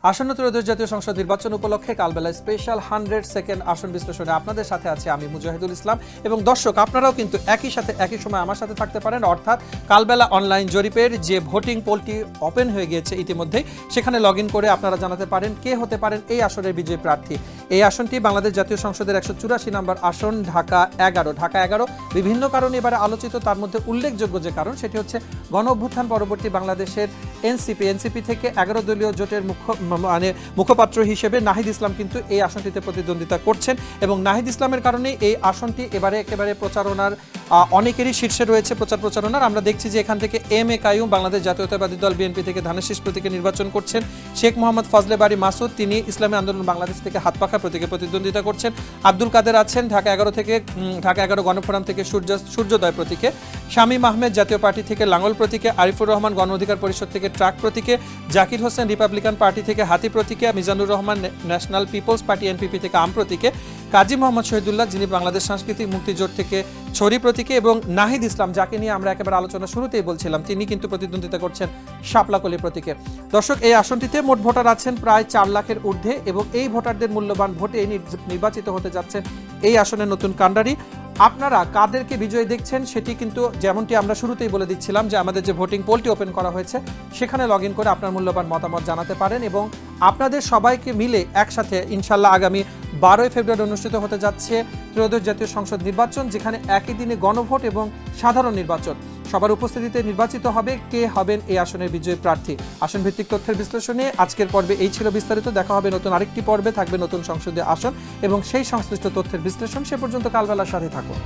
আসন্ন ত্রয়োদশ জাতীয় সংসদ নির্বাচন উপলক্ষে কালবেলা স্পেশাল 100 সেকেন্ড আসন বিশ্লেষণে আপনাদের সাথে আছে আমি মুজাহিদুল ইসলাম এবং দর্শক আপনারাও কিন্তু একই সাথে একই সময় আমার সাথে থাকতে পারেন। অর্থাৎ কালবেলা অনলাইন জরিপের যে ভোটিং পোলটি ওপেন হয়ে গিয়েছে ইতিমধ্যেই, সেখানে লগ ইন করে আপনারা জানাতে পারেন কে হতে পারেন এই আসনের বিজয়ী প্রার্থী। এই আসনটি বাংলাদেশ জাতীয় সংসদের 184 নম্বর আসন, ঢাকা 11 বিভিন্ন কারণে এবারে আলোচিত। তার মধ্যে উল্লেখযোগ্য যে কারণ সেটি হচ্ছে গণ অভ্যুত্থান পরবর্তী বাংলাদেশের এনসিপি থেকে 11 দলীয় জোটের মুখপাত্র হিসেবে নাহিদ ইসলাম কিন্তু এই আসনটিতে প্রতিদ্বন্দ্বিতা করছেন এবং নাহিদ ইসলামের কারণে এই আসনটি একেবারে প্রচারণার অনেকেরই শীর্ষে রয়েছে প্রচারণার। আমরা দেখছি যে এখান থেকে এম.এ. কাইয়ুম বাংলাদেশ জাতীয়তাবাদী দল বিএনপি থেকে ধানের শীষ প্রতীকে নির্বাচন করছেন। শেখ মোহাম্মদ ফজলে বারী মাসুদ তিনি ইসলামী আন্দোলন বাংলাদেশ থেকে হাতপাখা প্রতীকে প্রতিদ্বন্দ্বিতা করছেন। আব্দুল কাদের আছেন ঢাকা 11 গণফোরাম থেকে সূর্যোদয় প্রতীকে। শামীম আহমেদ জাতীয় পার্টি থেকে লাঙ্গল প্রতীকে, আরিফুর রহমান গণ অধিকার পরিষদ থেকে ট্রাক প্রতীকে, জাকির হোসেন রিপাবলিকান পার্টি থেকে হাতি প্রতীকে, Mizanur Rahman national people's party NPP থেকে আম প্রতীকে, কাজী মোহাম্মদ শহীদুল্লাহ যিনি বাংলাদেশ সাংস্কৃতিক মুক্তি জোট থেকে ছড়ি প্রতীকে এবং নাহিদ ইসলাম যাকে নিয়ে আমরা একেবারে আলোচনা শুরুতেই বলছিলাম তিনি কিন্তু প্রতিদ্বন্দ্বিতা করছেন শাপলাকলি প্রতীকে। দর্শক, এই আসনটিতে মোট ভোটার আছেন প্রায় 4 লাখের ঊর্ধ্বে এবং এই ভোটারদের মূল্যবান ভোটে নির্বাচিত হতে যাচ্ছেন এই আসনের নতুন কাণ্ডারি। আপনারা কাদেরকে বিজয়ী দেখছেন সেটি কিন্তু যেমনটি আমরা শুরুতেই বলে দিচ্ছিলাম যে আমাদের যে ভোটিং পোলটি ওপেন করা হয়েছে সেখানে লগ ইন করে আপনার মূল্যবান মতামত জানাতে পারেন এবং আপনাদের সবাইকে মিলে একসাথে ইনশাল্লাহ আগামী 12 ফেব্রুয়ারি অনুষ্ঠিত হতে যাচ্ছে ত্রয়োদশ জাতীয় সংসদ নির্বাচন, যেখানে একই দিনে গণভোট এবং সাধারণ নির্বাচন সবার উপস্থিতিতে নির্বাচিত হবে কে হবেন এই আসনের বিজয়ী প্রার্থী। আসন ভিত্তিক তথ্যের বিশ্লেষণে আজকের পর্বে এই ছিল বিস্তারিত। দেখা হবে নতুন আরেকটি পর্বে, থাকবে নতুন সংসদীয় আসন এবং সেই সংশ্লিষ্ট তথ্যের বিশ্লেষণ। সে পর্যন্ত কালবেলার সাথে থাকুন।